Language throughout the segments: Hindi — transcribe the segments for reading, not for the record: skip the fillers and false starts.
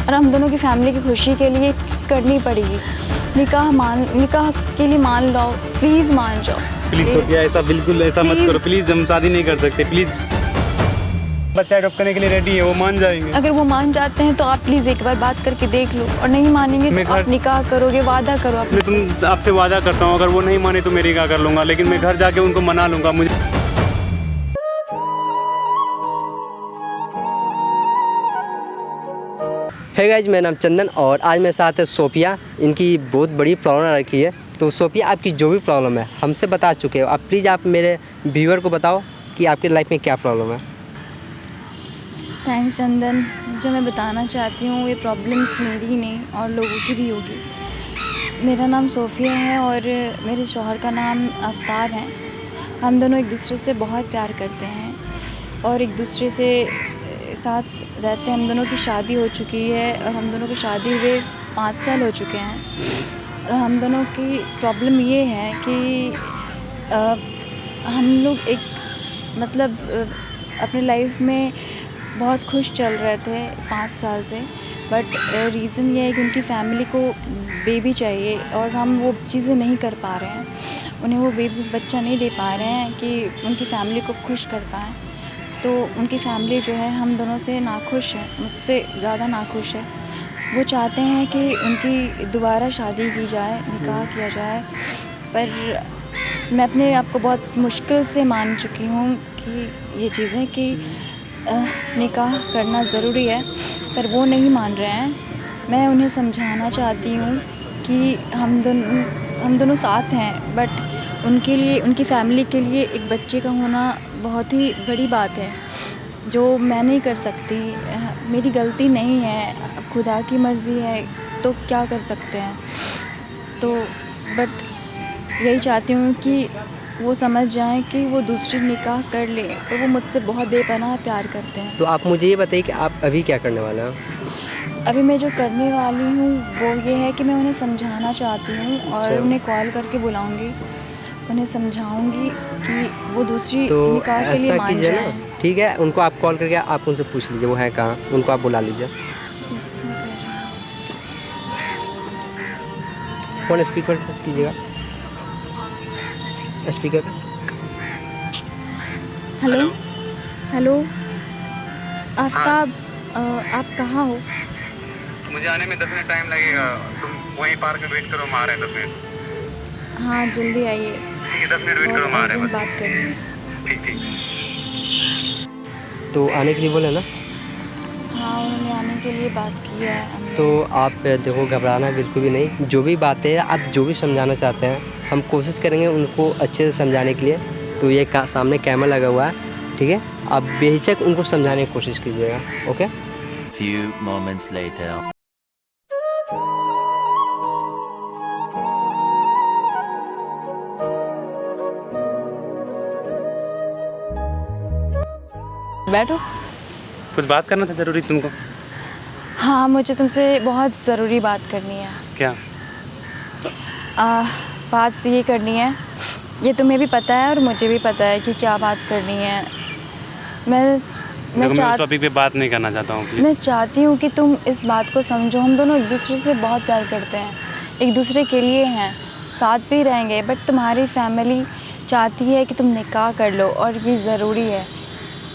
और हम दोनों की फैमिली की खुशी के लिए करनी पड़ेगी। निकाह के लिए मान लो, प्लीज़ मान जाओ। प्लीज़ सोफिया, ऐसा बिल्कुल ऐसा मत करो प्लीज़। हम शादी नहीं कर सकते प्लीज़। बच्चा अडॉप्ट करने के लिए रेडी है, वो मान जाएंगे। अगर वो मान जाते हैं तो आप प्लीज़ एक बार बात करके देख लो, और नहीं मानेंगे तो आप निकाह करोगे, वादा करो आप। मैं आपसे वादा करता हूँ, अगर वो नहीं माने तो मैं निकाह कर लूँगा, लेकिन मैं घर जाके उनको मना लूँगा। मुझे है गाइज, मेरा नाम चंदन और आज मेरे साथ है सोफिया। इनकी बहुत बड़ी प्रॉब्लम रखी है। तो सोफिया, आपकी जो भी प्रॉब्लम है हमसे बता चुके हो, अब प्लीज़ आप मेरे व्यूअर को बताओ कि आपकी लाइफ में क्या प्रॉब्लम है। थैंक्स चंदन। जो मैं बताना चाहती हूँ ये प्रॉब्लम्स मेरी ही नहीं और लोगों की भी होगी। मेरा नाम सोफिया है और मेरे शौहर का नाम आफ्ताब है। हम दोनों एक दूसरे से बहुत प्यार करते हैं और एक दूसरे से साथ रहते हैं। हम दोनों की शादी हो चुकी है और हम दोनों की शादी हुए 5 साल हो चुके हैं। और हम दोनों की प्रॉब्लम ये है कि हम लोग एक मतलब अपनी लाइफ में बहुत खुश चल रहे थे 5 साल से, बट रीज़न ये है कि उनकी फ़ैमिली को बेबी चाहिए और हम वो चीज़ें नहीं कर पा रहे हैं। उन्हें वो बेबी बच्चा नहीं दे पा रहे हैं कि उनकी फ़ैमिली को खुश कर पाएँ। तो उनकी फ़ैमिली जो है हम दोनों से नाखुश है, मुझसे ज़्यादा नाखुश है। वो चाहते हैं कि उनकी दोबारा शादी की जाए, निकाह किया जाए, पर मैं अपने आप को बहुत मुश्किल से मान चुकी हूँ कि ये चीज़ें कि निकाह करना ज़रूरी है, पर वो नहीं मान रहे हैं। मैं उन्हें समझाना चाहती हूँ कि हम दोनों साथ हैं, बट उनके लिए, उनकी फ़ैमिली के लिए एक बच्चे का होना बहुत ही बड़ी बात है जो मैं नहीं कर सकती। मेरी गलती नहीं है, अब खुदा की मर्ज़ी है तो क्या कर सकते हैं। तो बट यही चाहती हूँ कि वो समझ जाएं कि वो दूसरी निकाह कर ले, तो वो मुझसे बहुत बेपनाह प्यार करते हैं। तो आप मुझे ये बताइए कि आप अभी क्या करने वाले हैं। अभी मैं जो करने वाली हूँ वो ये है कि मैं उन्हें समझाना चाहती हूँ और उन्हें कॉल करके बुलाऊँगी, उन्हें समझाऊँगी कि वो दूसरी तो निकाह के लिए मान जाए। ठीक है, उनको आप कॉल करके आप उनसे पूछ लीजिए वो है कहाँ, उनको आप बुला लीजिए। फ़ोन स्पीकर पर कीजिएगा, स्पीकर पे। हेलो हेलो आफ्ताब, आप कहाँ हो? मुझे आने में 10 मिनट टाइम लगेगा, तुम वहीं पार्क में वेट करो, हम आ रहे हैं 10 मिनट। हाँ जल्दी आइए, ठीक है 10 मिनट वेट करो, हम आ रहे हैं बस। बात करनी है। ठीक। तो आने के लिए बोले ना? हाँ उन्होंने आने के लिए बात की है। तो आप देखो, घबराना बिल्कुल भी नहीं। जो भी बातें हैं, आप जो भी समझाना चाहते हैं हम कोशिश करेंगे उनको अच्छे से समझाने के लिए। तो ये सामने कैमरा लगा हुआ है, ठीक है? आप बेहिचक उनको समझाने की कोशिश कीजिएगा, ओके? Few moments later. बैठो। कुछ बात करना था ज़रूरी तुमको। हाँ मुझे तुमसे बहुत ज़रूरी बात करनी है। क्या? बात ये करनी है, ये तुम्हें भी पता है और मुझे भी पता है कि क्या बात करनी है। मैं उस टॉपिक पे बात नहीं करना चाहता हूँ, प्लीज़। मैं चाहती हूँ कि तुम इस बात को समझो। हम दोनों एक दूसरे से बहुत प्यार करते हैं, एक दूसरे के लिए हैं, साथ भी रहेंगे, बट तुम्हारी फैमिली चाहती है कि तुम निकाह कर लो और ये ज़रूरी है।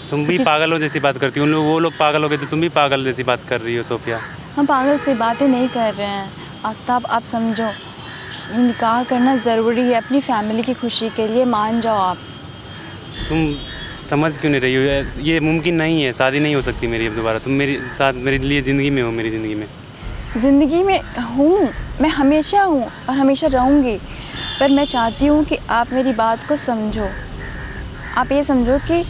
तुम भी पागलों जैसी बात करती हो। वो लोग पागल हो गए तो तुम भी पागल जैसी बात कर रही हो सोफिया। हम पागल से बातें नहीं कर रहे हैं आफ्ताब, आप समझो, निकाह करना ज़रूरी है अपनी फैमिली की खुशी के लिए, मान जाओ आप। तुम समझ क्यों नहीं रही हो? ये मुमकिन नहीं है, शादी नहीं हो सकती मेरी अब दोबारा। तुम मेरे साथ, मेरे लिए ज़िंदगी में हो, मेरी ज़िंदगी में। ज़िंदगी में हूँ, मैं हमेशा हूँ और हमेशा रहूँगी, पर मैं चाहती हूँ कि आप मेरी बात को समझो। आप ये समझो कि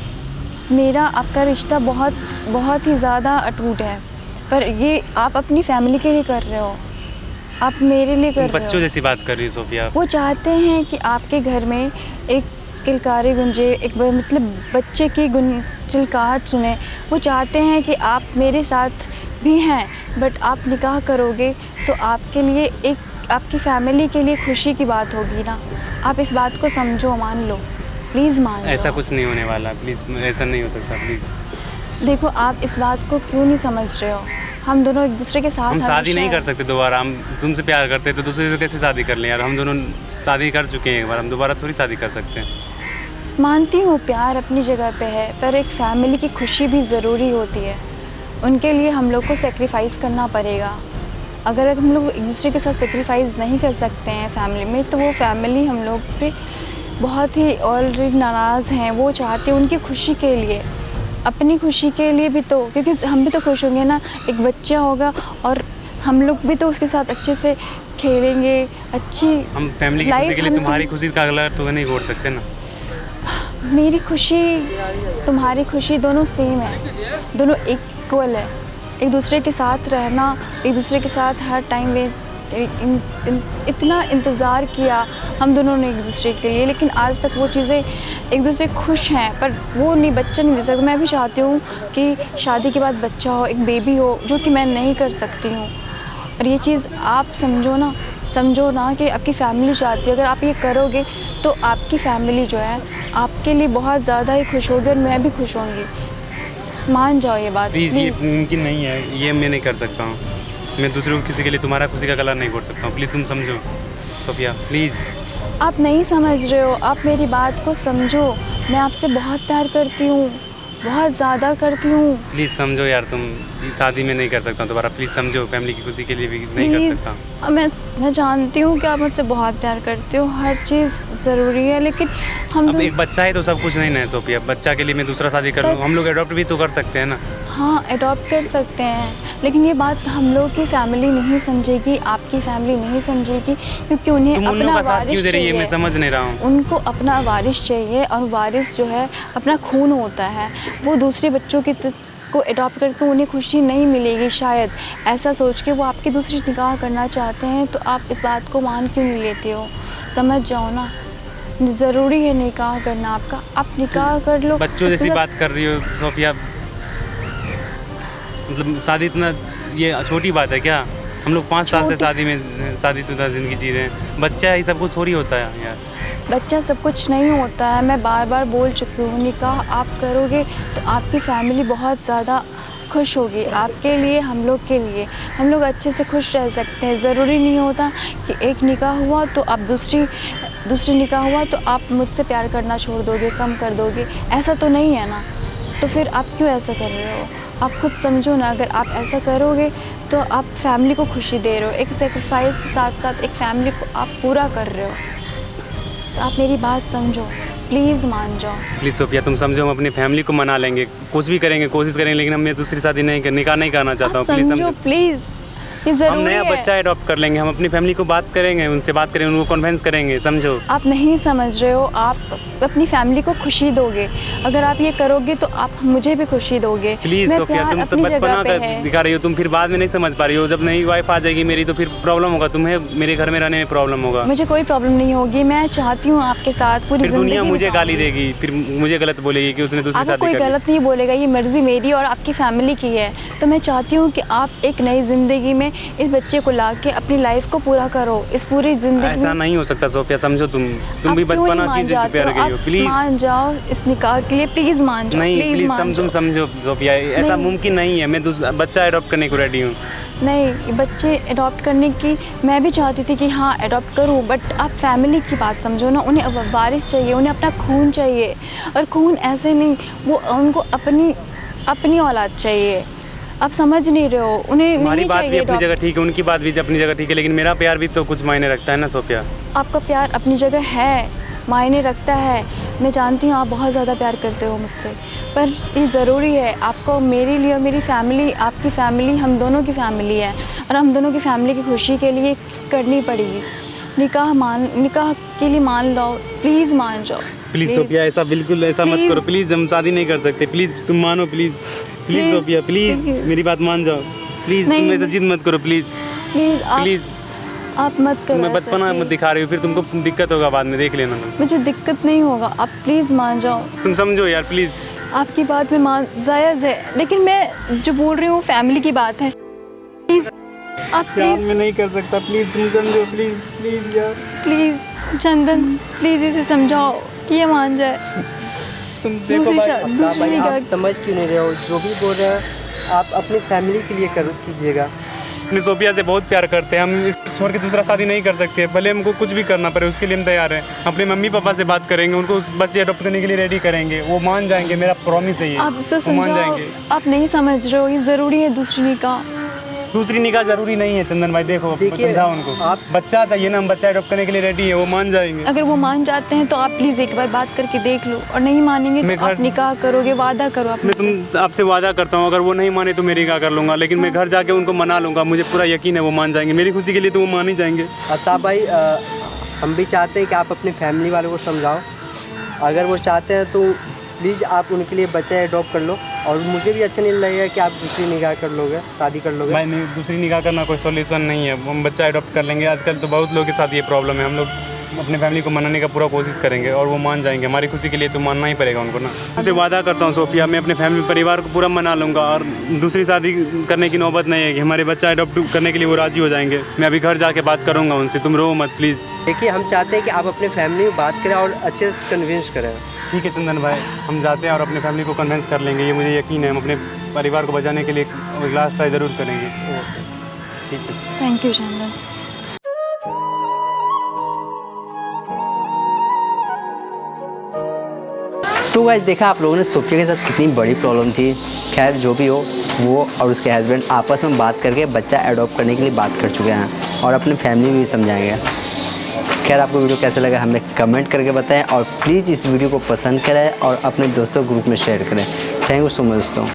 मेरा आपका रिश्ता बहुत बहुत ही ज़्यादा अटूट है, पर ये आप अपनी फैमिली के लिए कर रहे हो, आप मेरे लिए कर रहे हो। बच्चों जैसी बात कर रही हो सोफिया। वो चाहते हैं कि आपके घर में एक किलकारी गुंजे, एक मतलब बच्चे की चिल्काहट सुने। वो चाहते हैं कि आप मेरे साथ भी हैं, बट आप निकाह करोगे तो आपके लिए, एक आपकी फैमिली के लिए खुशी की बात होगी ना। आप इस बात को समझो, मान लो, प्लीज़ मान लो। ऐसा कुछ नहीं होने वाला, प्लीज़। ऐसा नहीं हो सकता, प्लीज़। देखो आप इस बात को क्यों नहीं समझ रहे हो, हम दोनों एक दूसरे के साथ हम शादी नहीं हमेशा कर सकते दोबारा। हम तुमसे प्यार करते तो दूसरे से कैसे शादी कर लें यार। हम दोनों शादी कर चुके हैं एक बार, हम दोबारा थोड़ी शादी कर सकते हैं। मानती हूँ प्यार अपनी जगह पे है, पर एक फैमिली की खुशी भी ज़रूरी होती है। उनके लिए हम लोग को सेक्रीफाइस करना पड़ेगा। अगर हम लोग एक दूसरे के साथ सेक्रीफाइस नहीं कर सकते हैं फैमिली में, तो वो फैमिली हम लोग से बहुत ही ऑलरेडी नाराज़ हैं। वो चाहते हैं उनकी खुशी के लिए, अपनी खुशी के लिए भी, तो क्योंकि हम भी तो खुश होंगे ना। एक बच्चा होगा और हम लोग भी तो उसके साथ अच्छे से खेलेंगे, अच्छी हम फैमिली की खुशी के लिए तुम्हारी खुशी का अगला तो नहीं छोड़ सकते ना। मेरी खुशी तुम्हारी खुशी दोनों सेम है, दोनों इक्वल है। एक दूसरे के साथ रहना, एक दूसरे के साथ हर टाइम में इतना इंतज़ार किया हम दोनों ने एक दूसरे के लिए, लेकिन आज तक वो चीज़ें एक दूसरे खुश हैं, पर वो नहीं, बच्चा नहीं दे सकता। मैं भी चाहती हूँ कि शादी के बाद बच्चा हो, एक बेबी हो, जो कि मैं नहीं कर सकती हूँ। और ये चीज़ आप समझो ना कि आपकी फैमिली चाहती है। अगर आप ये करोगे तो आपकी फैमिली जो है आपके लिए बहुत ज़्यादा ही खुश होगी और मैं भी खुश होंगी। मान जाओ ये बात प्लीज़। ये मुमकिन नहीं है, ये मैं नहीं कर सकता हूँ। मैं दूसरों को किसी के लिए तुम्हारा खुशी का गला नहीं घोट सकता हूँ। प्लीज़ तुम समझो सोफिया, प्लीज़। आप नहीं समझ रहे हो, आप मेरी बात को समझो। मैं आपसे बहुत प्यार करती हूँ, बहुत ज़्यादा करती हूँ। प्लीज़ समझो यार, तुम शादी में नहीं कर सकता दोबारा। प्लीज़ समझो, फैमिली की खुशी के लिए भी नहीं कर सकता। मैं जानती हूँ कि आप मुझसे बहुत प्यार करते हो, हर चीज़ ज़रूरी है, लेकिन हम अब एक बच्चा है तो सब कुछ नहीं ना है सोफिया। बच्चा के लिए मैं दूसरा शादी कर लूँ, हम लोग अडॉप्ट भी तो कर सकते हैं ना। हाँ, अडॉप्ट कर सकते हैं, लेकिन ये बात हम लोग की फैमिली नहीं समझेगी, आपकी फैमिली नहीं समझेगी, क्योंकि उन्हें अपना वारिस चाहिए। मैं समझ नहीं रहा हूँ। उनको अपना वारिस चाहिए, और वारिस जो है अपना खून होता है। वो दूसरे बच्चों की को अडॉप्ट करके उन्हें खुशी नहीं मिलेगी शायद, ऐसा सोच के वो आपकी दूसरी निकाह करना चाहते हैं। तो आप इस बात को मान क्यों नहीं लेते हो? समझ जाओ ना, ज़रूरी है निकाह करना आपका, आप निकाह कर लो। बच्चों जैसी बात कर रही हो सोफिया, मतलब शादी इतना ये छोटी बात है क्या? हम लोग 5 साल से शादीशुदा ज़िंदगी जी रहे हैं। बच्चा ही सब कुछ थोड़ी होता है यार। बच्चा सब कुछ नहीं होता है, मैं बार बार बोल चुकी हूँ। निकाह आप करोगे तो आपकी फैमिली बहुत ज़्यादा खुश होगी, आपके लिए, हम लोग के लिए। हम लोग अच्छे से खुश रह सकते हैं। ज़रूरी नहीं होता कि एक निकाह हुआ तो आप दूसरी निकाह हुआ तो आप मुझसे प्यार करना छोड़ दोगे, कम कर दोगे, ऐसा तो नहीं है ना। तो फिर आप क्यों ऐसा कर रहे हो? आप खुद समझो ना, अगर आप ऐसा करोगे तो आप फैमिली को खुशी दे रहे हो, एक सेक्रीफाइस साथ साथ एक फैमिली को आप पूरा कर रहे हो। तो आप मेरी बात समझो, प्लीज़ मान जाओ। प्लीज़ सोफिया तुम समझो, हम अपनी फैमिली को मना लेंगे, कुछ भी करेंगे, कोशिश करेंगे, लेकिन मैं दूसरी शादी निकाह नहीं करना चाहता हूँ। प्लीज़ समझो, प्लीज़, ये हम ज़रूरी नया है। बच्चा अडॉप्ट कर लेंगे, हम अपनी फैमिली को बात करेंगे, उनसे बात करेंगे, उनको कन्विंस करेंगे। समझो, आप नहीं समझ रहे हो, आप अपनी फैमिली को खुशी दोगे। अगर आप ये करोगे तो आप मुझे भी खुशी दोगे। प्लीज़ सोफिया, तुम सब बचपना का दिखा रही हो, तुम फिर बाद में नहीं समझ पा रही हो। जब नई वाइफ आ जाएगी मेरी तो फिर प्रॉब्लम होगा, तुम्हें मेरे घर में रहने में प्रॉब्लम होगा। मुझे कोई प्रॉब्लम नहीं होगी, मैं चाहती हूँ आपके साथ पूरी फिर दुनिया मुझे बिताऊंगी। गाली देगी, फिर मुझे गलत बोलेगी कि उसने दूसरी आपको शादी कोई कर ली। गलत नहीं बोलेगा, ये मर्ज़ी मेरी और आपकी फैमिली की है। तो मैं चाहती हूँ कि आप एक नई ज़िंदगी में इस बच्चे को ला के अपनी लाइफ को पूरा करो, इस पूरी ज़िंदगी में। ऐसा नहीं हो सकता सोफिया, समझो तुम भी बचपना की जिद पे रह गई हो। प्लीज़ मान जाओ इस निकाह के लिए, प्लीज़ मान जाओ। नहीं, प्लीज़ तुम समझो सोफिया, ऐसा मुमकिन नहीं है। मैं बच्चा अडॉप्ट करने को रेडी हूँ। नहीं, बच्चे अडॉप्ट करने की मैं भी चाहती थी कि हाँ अडॉप्ट करूँ, बट आप फैमिली की बात समझो ना। उन्हें वारिस चाहिए, उन्हें अपना खून चाहिए, और खून ऐसे नहीं, वो उनको अपनी औलाद चाहिए। आप समझ नहीं रहे हो, उन्हें हमारी नहीं बात भी चाहिए अपनी जगह ठीक है, उनकी बात भी अपनी जगह ठीक है, लेकिन मेरा प्यार भी तो कुछ मायने रखता है ना सोफिया। आपका प्यार अपनी जगह है, मायने रखता है। मैं जानती हूँ आप बहुत ज़्यादा प्यार करते हो मुझसे, पर ये ज़रूरी है आपको मेरे लिए और मेरी फैमिली, आपकी फैमिली, हम दोनों की फैमिली है, और हम दोनों की फैमिली की खुशी के लिए करनी पड़ेगी। निकाह के लिए मान लो, प्लीज़ मान जाओ। प्लीज़ सोफिया, ऐसा बिल्कुल ऐसा मत करो। प्लीज़ हम शादी नहीं कर सकते, प्लीज़ तुम मानो। प्लीज़ सोफिया, प्लीज़ मेरी बात मान जाओ। प्लीज़ तुम ऐसा जिद मत करो। प्लीज़ आप मत करो। मैं बचपना मत दिखा रही हूँ, फिर तुमको दिक्कत होगा बाद में, देख लेना। मुझे दिक्कत नहीं होगा, आप प्लीज़ मान जाओ। तुम समझो यार, प्लीज़। आपकी बात में जायज़ है, लेकिन मैं जो बोल रही हूँ फैमिली की बात है। प्लीज़ आप प्यार में नहीं कर सकता, प्लीज़ तुम समझो। प्लीज़ यार, प्लीज़ चंदन, प्लीज़ इसे समझाओ कि ये मान जाए। तुम देखो भाई, अफ्ताब भाई आप समझ क्यों नहीं रहे हो? जो भी बोल रहे हैं आप अपनी फैमिली के लिए कीजिएगा। अपनी सोफिया से बहुत प्यार करते हैं, हम इस छोड़ के दूसरा शादी नहीं कर सकते, भले हमको कुछ भी करना पड़े उसके लिए हम तैयार हैं। अपने मम्मी पापा से बात करेंगे, उनको उस बच्चे अडॉप्ट करने के लिए रेडी करेंगे, वो मान जाएंगे, मेरा प्रॉमिस है ये। आप इसे वो मान समझाओ, जाएंगे। आप नहीं समझ रहे हो, ये ज़रूरी है दूसरी निकाह। दूसरी निकाह जरूरी नहीं है चंदन भाई, देखो देखिए, समझाओ उनको, आप बच्चा चाहिए ना, हम बच्चा अडॉप्ट करने के लिए रेडी है, वो मान जाएंगे। अगर वो मान जाते हैं तो आप प्लीज़ एक बार बात करके देख लो, और नहीं मानेंगे मैं तो आप घर- निकाह करोगे, वादा करो मैं अपने से। तुम आपसे वादा करता हूँ, अगर वो नहीं माने तो मेरी निकाह कर लूँगा, लेकिन मैं घर जाके उनको मना लूँगा, मुझे पूरा यकीन है वो मान जाएंगे, मेरी खुशी के लिए तो वो मान ही जाएंगे। अफ्ताब भाई हम भी चाहते हैं कि आप अपनी फैमिली वालों को समझाओ, अगर वो चाहते हैं तो प्लीज़ आप उनके लिए बच्चा अडॉप्ट कर लो। और मुझे भी अच्छा नहीं लगेगा कि आप दूसरी निकाह कर लोगे, शादी कर लोगे। भाई नहीं, दूसरी निकाह करना कोई सॉल्यूशन नहीं है, हम बच्चा अडॉप्ट कर लेंगे। आजकल तो बहुत लोगों के साथ ये प्रॉब्लम है, हम लोग अपने फैमिली को मनाने का पूरा कोशिश करेंगे और वो मान जाएंगे, हमारी खुशी के लिए तो मानना ही पड़ेगा उनको ना। उनसे वादा करता हूँ सोफिया, मैं अपने फैमिली परिवार को पूरा मना लूँगा और दूसरी शादी करने की नौबत नहीं है कि हमारे बच्चा अडॉप्ट करने के लिए वो राजी हो जाएंगे। मैं अभी घर जाके बात करूँगा उनसे, तुम रो मत प्लीज़। देखिए हम चाहते हैं कि आप अपने फैमिली में बात करें और अच्छे से कन्विंस करें। ठीक है चंदन भाई, हम जाते हैं और अपने फैमिली को कन्विंस कर लेंगे, ये मुझे यकीन है, हम अपने परिवार को बचाने के लिए लास्ट ट्राई ज़रूर करेंगे। ठीक है, थैंक यू चंदन। तो गाइस देखा आप लोगों ने सोफिया के साथ कितनी बड़ी प्रॉब्लम थी। खैर जो भी हो, वो और उसके हस्बैंड आपस में बात करके बच्चा अडॉप्ट करने के लिए बात कर चुके हैं और अपनी फैमिली में भी समझाएंगे। खैर आपको वीडियो कैसा लगा हमें कमेंट करके बताएं और प्लीज़ इस वीडियो को पसंद करें और अपने दोस्तों ग्रुप में शेयर करें। थैंक यू सो मच दोस्तों।